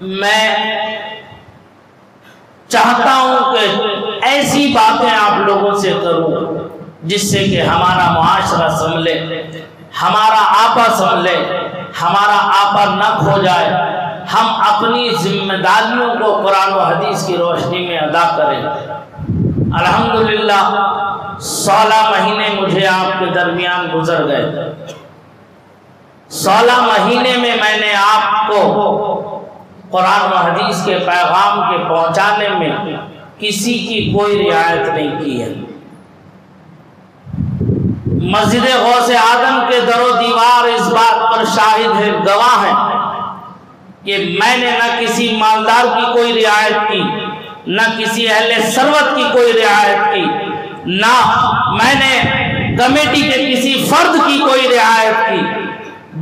میں چاہتا ہوں کہ ایسی باتیں آپ لوگوں سے کروں جس سے کہ ہمارا معاشرہ سنبھلے، ہمارا آپا سنبھلے، ہمارا آپا نہ کھو جائے، ہم اپنی ذمہ داریوں کو قرآن و حدیث کی روشنی میں ادا کریں۔ الحمدللہ 16 مہینے مجھے آپ کے درمیان گزر گئے۔ 16 مہینے میں میں نے آپ کو قرآن و حدیث کے پیغام کے پہنچانے میں کسی کی کوئی رعایت نہیں کی ہے۔ مسجد غوث اعظم کے در و دیوار اس بات پر شاہد ہے، گواہ ہیں کہ میں نے نہ کسی مالدار کی کوئی رعایت کی، نہ کسی اہل ثروت کی کوئی رعایت کی، نہ میں نے کمیٹی کے کسی فرد کی کوئی رعایت کی۔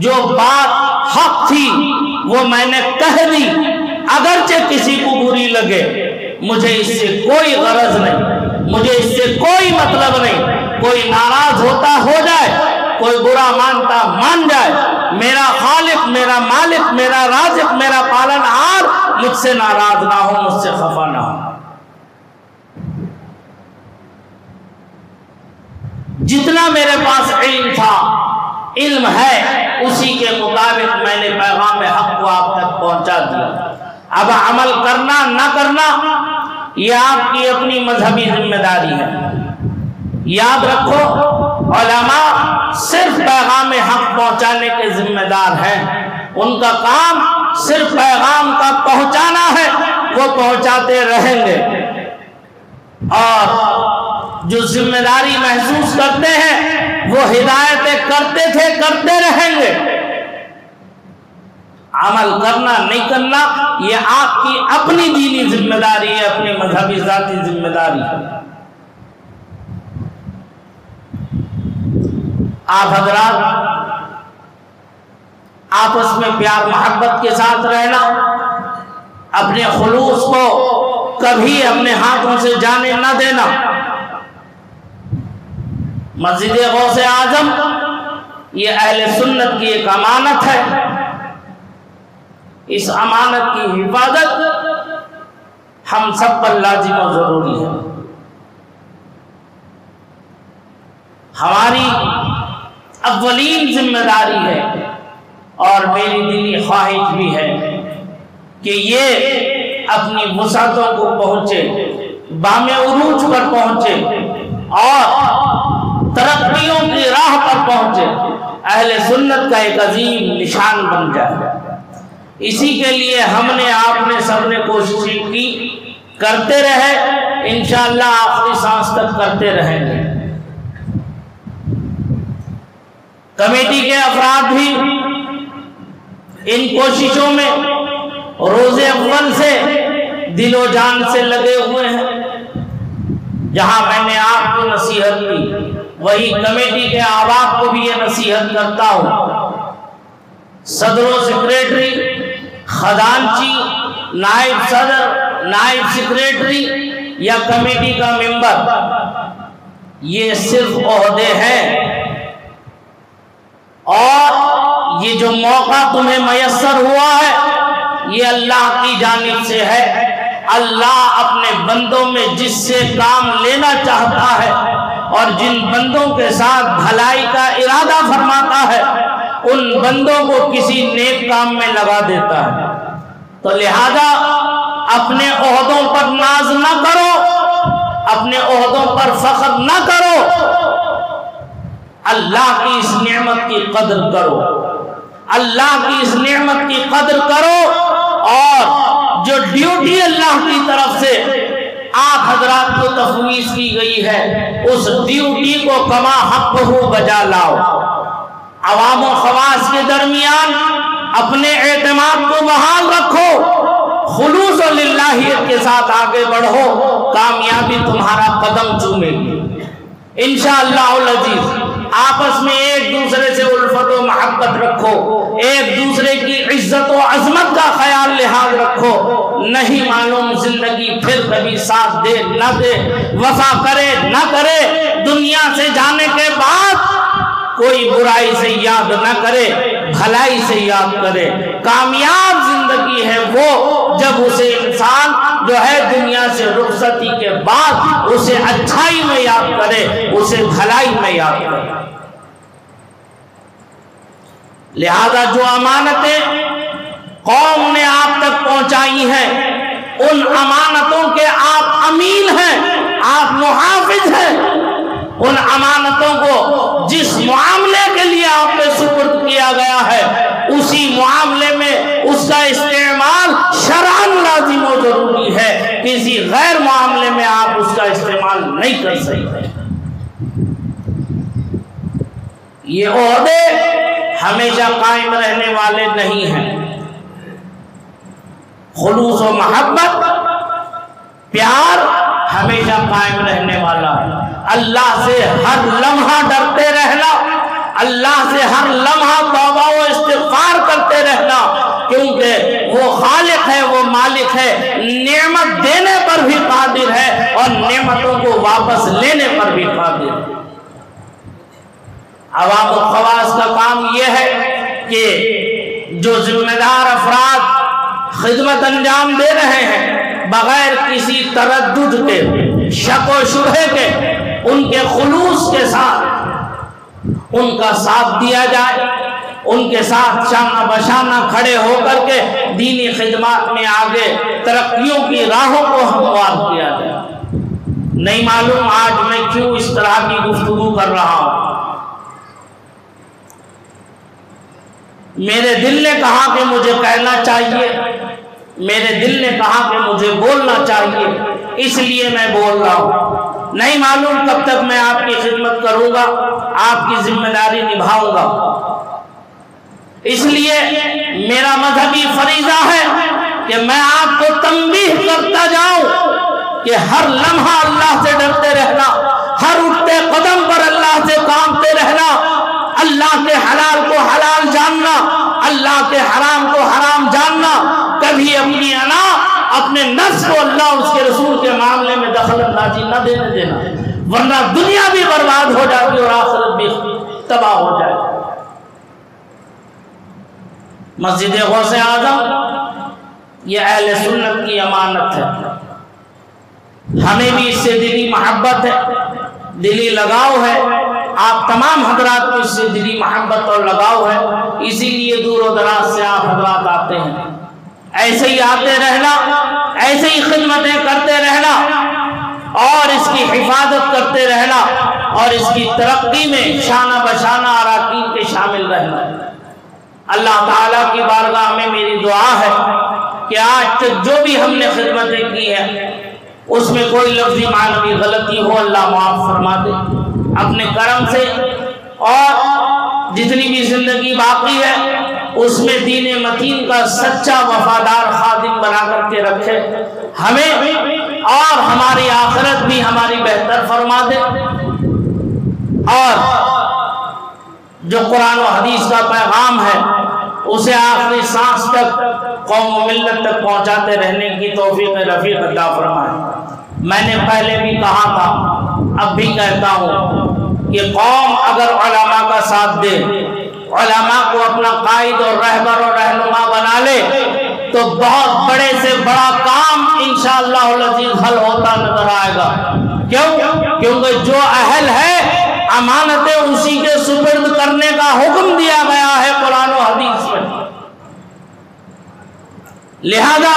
جو بات حق تھی وہ میں نے کہہ دی، اگرچہ کسی کو بری لگے، مجھے اس سے کوئی غرض نہیں، مجھے اس سے کوئی مطلب نہیں۔ کوئی ناراض ہوتا ہو جائے، کوئی برا مانتا مان جائے، میرا خالق، میرا مالک، میرا رازق، میرا پالنہار مجھ سے ناراض نہ ہو، مجھ سے خفا نہ ہو۔ جتنا میرے پاس علم تھا، علم ہے، اسی کے مطابق میں نے پیغام حق کو آپ تک پہنچا دیا۔ اب عمل کرنا نہ کرنا یہ آپ کی اپنی مذہبی ذمہ داری ہے۔ یاد رکھو، علماء صرف پیغام حق پہنچانے کے ذمہ دار ہیں، ان کا کام صرف پیغام کا پہنچانا ہے، وہ پہنچاتے رہیں گے، اور جو ذمہ داری محسوس کرتے ہیں وہ ہدایتیں کرتے تھے، کرتے رہیں گے۔ عمل کرنا نہیں کرنا یہ آپ کی اپنی دینی ذمہ داری ہے، اپنی مذہبی ذاتی ذمہ داری ہے۔ آپ حضرات آپس میں پیار محبت کے ساتھ رہنا، اپنے خلوص کو کبھی اپنے ہاتھوں سے جانے نہ دینا۔ مسجد غوث اعظم یہ اہل سنت کی ایک امانت ہے، اس امانت کی حفاظت ہم سب پر لازم و ضروری ہے۔ ہماری اولین ذمہ داری ہے اور میری دلی خواہش بھی ہے کہ یہ اپنی وسعتوں کو پہنچے، بام عروج پر پہنچے اور ترقیوں کی راہ پر پہنچے، اہل سنت کا ایک عظیم نشان بن جائے۔ اسی کے لیے ہم نے، آپ نے، سب نے کوشش کی، کرتے رہے، انشاءاللہ آخری سانس تک کرتے رہیں گے۔ کمیٹی کے افراد بھی ان کوششوں میں روز اول سے دل و جان سے لگے ہوئے ہیں۔ جہاں میں نے آپ کو نصیحت کی، وہی کمیٹی کے اعضاء کو بھی یہ نصیحت کرتا ہوں۔ صدر و سیکریٹری، خزانچی، نائب صدر، نائب سیکریٹری یا کمیٹی کا ممبر، یہ صرف عہدے ہیں، اور یہ جو موقع تمہیں میسر ہوا ہے یہ اللہ کی جانب سے ہے۔ اللہ اپنے بندوں میں جس سے کام لینا چاہتا ہے اور جن بندوں کے ساتھ بھلائی کا ارادہ فرماتا ہے ان بندوں کو کسی نیک کام میں لگا دیتا ہے۔ تو لہذا اپنے عہدوں پر ناز نہ کرو، اپنے عہدوں پر فخر نہ کرو، اللہ کی اس نعمت کی قدر کرو، اللہ کی اس نعمت کی قدر کرو، اور جو ڈیوٹی اللہ کی طرف سے آپ حضرات کو تفویض کی گئی ہے اس ڈیوٹی کو کما حق ہو بجا لاؤ۔ عوام و خواص کے درمیان اپنے اعتماد کو بحال رکھو، خلوص و للہیت کے ساتھ آگے بڑھو، کامیابی تمہارا قدم چومے گی انشاءاللہ العزیز۔ آپس میں ایک دوسرے سے الفت و محبت رکھو، ایک دوسرے کی عزت و عظمت کا خیال لحاظ رکھو، نہیں معلوم زندگی پھر کبھی ساتھ دے نہ دے، وفا کرے نہ کرے، دنیا سے جانے کے بعد کوئی برائی سے یاد نہ کرے، بھلائی سے یاد کرے۔ کامیاب زندگی ہے وہ جب اسے انسان جو ہے دنیا سے رخصتی کے بعد اسے اچھائی میں یاد کرے، اسے بھلائی میں یاد کرے۔ لہذا جو امانتیں قوم نے آپ تک پہنچائی ہیں، ان امانتوں کے آپ امین ہیں، آپ محافظ ہیں۔ ان امانتوں کو جس معاملے کے لیے آپ پہ سپرد کیا گیا ہے، اسی معاملے میں اس کا استعمال شرعاً لازم و ضروری ہے۔ کسی غیر معاملے میں آپ اس کا استعمال نہیں کر سکتے۔ یہ عہدے ہمیشہ قائم رہنے والے نہیں ہیں۔ خلوص و محبت، پیار ہمیشہ قائم رہنے والا ہے۔ اللہ سے ہر لمحہ ڈرتے رہنا، اللہ سے ہر لمحہ توبہ و استغفار کرتے رہنا، کیونکہ وہ خالق ہے، وہ مالک ہے، نعمت دینے پر بھی قادر ہے اور نعمتوں کو واپس لینے پر بھی قادر ہے۔ عوام الخواص کا کام یہ ہے کہ جو ذمہ دار افراد خدمت انجام دے رہے ہیں، بغیر کسی تردد کے، شک و شبہے کے، ان کے خلوص کے ساتھ ان کا ساتھ دیا جائے، ان کے ساتھ شانہ بشانہ کھڑے ہو کر کے دینی خدمات میں آگے ترقیوں کی راہوں کو ہموار کیا جائے۔ نہیں معلوم آج میں کیوں اس طرح کی گفتگو کر رہا ہوں۔ میرے دل نے کہا کہ مجھے کہنا چاہیے، میرے دل نے کہا کہ مجھے بولنا چاہیے، اس لیے میں بول رہا ہوں۔ نہیں معلوم کب تک میں آپ کی خدمت کروں گا، آپ کی ذمہ داری نبھاؤں گا۔ اس لیے میرا مذہبی فریضہ ہے کہ میں آپ کو تنبیہ کرتا جاؤں کہ ہر لمحہ اللہ سے ڈرتے رہنا، ہر اٹھتے قدم پر اللہ سے کامتے رہنا، اللہ کے حلال کو حلال جاننا، اللہ کے حرام کو حرام جاننا، کبھی اپنی انا، اپنے نفس کو اللہ اس کے رسول کے معاملے میں دخل اندازی نہ دینے دینا، ورنہ دنیا بھی برباد ہو جاتی اور آخرت بھی تباہ ہو جائے۔ مسجد غوث اعظم یہ اہل سنت کی امانت ہے، ہمیں بھی اس سے دلی محبت ہے، دلی لگاؤ ہے، آپ تمام حضرات کو اس سے دلی محبت اور لگاؤ ہے، اسی لیے دور و دراز سے آپ حضرات آتے ہیں۔ ایسے ہی آتے رہنا، ایسے ہی خدمتیں کرتے رہنا اور اس کی حفاظت کرتے رہنا اور اس کی ترقی میں شانہ بشانہ اراکین کے شامل رہنا۔ اللہ تعالیٰ کی بارگاہ میں میری دعا ہے کہ آج تک جو بھی ہم نے خدمتیں کی ہیں اس میں کوئی لفظی معنوی غلطی ہو، اللہ معاف فرما دے اپنے کرم سے، اور جتنی بھی زندگی باقی ہے اس میں دین متین کا سچا وفادار خادم بنا کر کے رکھے، ہمیں اور ہماری آخرت بھی ہماری بہتر فرما دے، اور جو قرآن و حدیث کا پیغام ہے اسے آخری سانس تک قوم و ملت تک پہنچاتے رہنے کی توفیق رفیق عطا فرمائے۔ میں نے پہلے بھی کہا تھا، اب بھی کہتا ہوں کہ قوم اگر علماء کا ساتھ دے، علماء کو اپنا قائد اور رہبر اور رہنما بنا لے تو بہت بڑے سے بڑا کام انشاءاللہ العزیز حل ہوتا نظر آئے گا۔ کیونکہ جو اہل ہے امانتیں اسی کے سپرد کرنے کا حکم دیا گیا ہے قرآن و حدیث میں۔ لہذا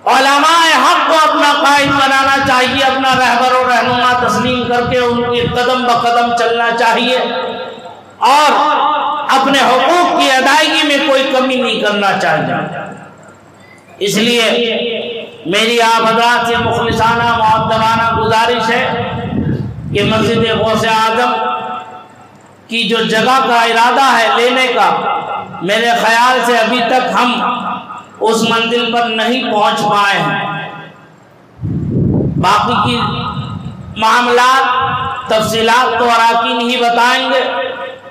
علماء حق کو اپنا قائد بنانا چاہیے، اپنا رہبر و رہنما تسلیم کر کے ان کے قدم بقدم چلنا چاہیے اور اپنے حقوق کی ادائیگی میں کوئی کمی نہیں کرنا چاہیے۔ اس لیے میری آپ حضرات سے مخلصانہ معدبانہ گزارش ہے کہ مسجد غوث اعظم کی جو جگہ کا ارادہ ہے لینے کا، میرے خیال سے ابھی تک ہم اس منزل پر نہیں پہنچ پائے ہیں۔ باقی کی معاملات تفصیلات تو اراکین ہی بتائیں گے،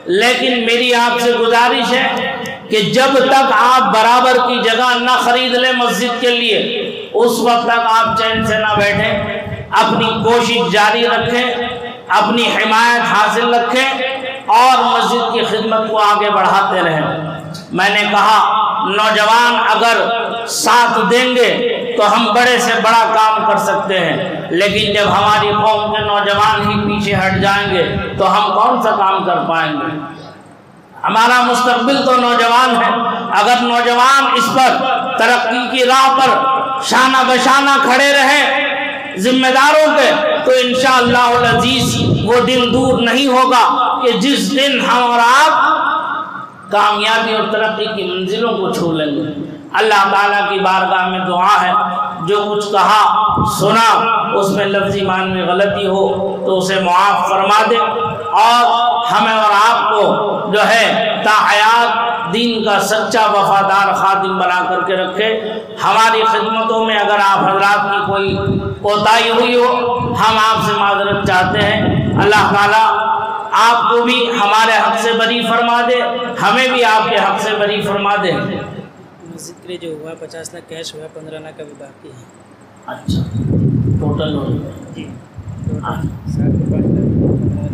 لیکن میری آپ سے گزارش ہے کہ جب تک آپ برابر کی جگہ نہ خرید لیں مسجد کے لیے، اس وقت تک آپ چین سے نہ بیٹھیں، اپنی کوشش جاری رکھیں، اپنی حمایت حاصل رکھیں اور مسجد کی خدمت کو آگے بڑھاتے رہیں۔ میں نے کہا نوجوان اگر ساتھ دیں گے تو ہم بڑے سے بڑا کام کر سکتے ہیں، لیکن جب ہماری قوم کے نوجوان ہی پیچھے ہٹ جائیں گے تو ہم کون سا کام کر پائیں گے؟ ہمارا مستقبل تو نوجوان ہے۔ اگر نوجوان اس پر ترقی کی راہ پر شانہ بشانہ کھڑے رہیں ذمہ داروں کے، تو انشاءاللہ العزیز وہ دن دور نہیں ہوگا کہ جس دن ہم اور آپ کامیابی اور ترقی کی منزلوں کو چھو لیں گے۔ اللہ تعالیٰ کی بارگاہ میں دعا ہے، جو کچھ کہا سنا اس میں لفظی معنی میں غلطی ہو تو اسے معاف فرما دے، اور ہمیں اور آپ کو جو ہے تا حیات دین کا سچا وفادار خادم بنا کر کے رکھے۔ ہماری خدمتوں میں اگر آپ حضرات کی کوئی کوتاہی ہوئی ہو، ہم آپ سے معذرت چاہتے ہیں۔ اللہ تعالیٰ آپ کو بھی ہمارے حق سے بری فرما دے، ہمیں بھی آپ کے حق سے بری فرما دے۔ مسجد کے لیے جو ہوا 50 لاکھ کیش ہوا، 15 لاکھ کا بھی باقی ہے۔ اچھا ٹوٹل ہو جی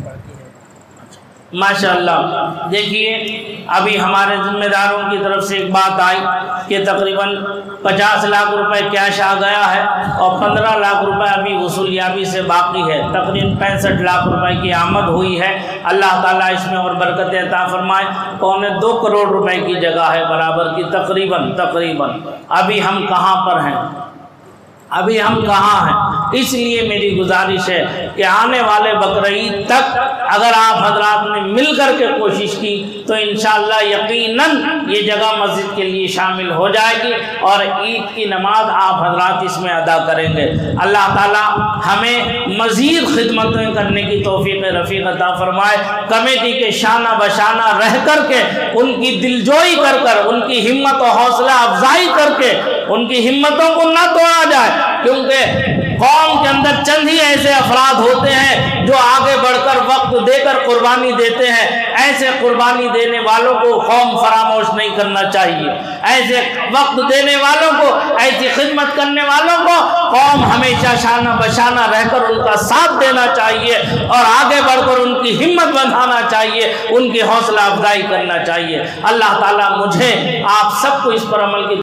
باقی ہے۔ ماشاءاللہ دیکھیے ابھی ہمارے ذمہ داروں کی طرف سے ایک بات آئی کہ تقریباً 50 لاکھ روپے کیش آ گیا ہے اور 15 لاکھ روپے ابھی وصولیابی سے باقی ہے، تقریباً 65 لاکھ روپے کی آمد ہوئی ہے۔ اللہ تعالیٰ اس میں اور برکت عطا فرمائے۔ 2.25 کروڑ روپے کی جگہ ہے برابر کی تقریباً۔ ابھی ہم کہاں پر ہیں؟ ابھی ہم کہاں ہیں؟ اس لیے میری گزارش ہے کہ آنے والے بقرعید تک اگر آپ حضرات نے مل کر کے کوشش کی تو انشاءاللہ یقیناً یہ جگہ مسجد کے لیے شامل ہو جائے گی اور عید کی نماز آپ حضرات اس میں ادا کریں گے۔ اللہ تعالیٰ ہمیں مزید خدمتیں کرنے کی توفیق رفیق عطا فرمائے۔ کمیٹی کے شانہ بشانہ رہ کر کے ان کی دلجوئی کر کر، ان کی ہمت و حوصلہ افزائی کر کے ان کی ہمتوں کو نہ توڑا جائے، کیونکہ قوم کے اندر چند ہی ایسے افراد ہوتے ہیں جو آگے بڑھ کر وقت دے کر قربانی دیتے ہیں۔ ایسے قربانی دینے والوں کو قوم فراموش نہیں کرنا چاہیے، ایسے وقت دینے والوں کو، ایسی خدمت کرنے والوں کو قوم ہمیشہ شانہ بشانہ رہ کر ان کا ساتھ دینا چاہیے اور آگے بڑھ کر ان کی ہمت بندھانا چاہیے، ان کی حوصلہ افزائی کرنا چاہیے۔ اللہ تعالیٰ مجھے آپ سب کو اس پر عمل کی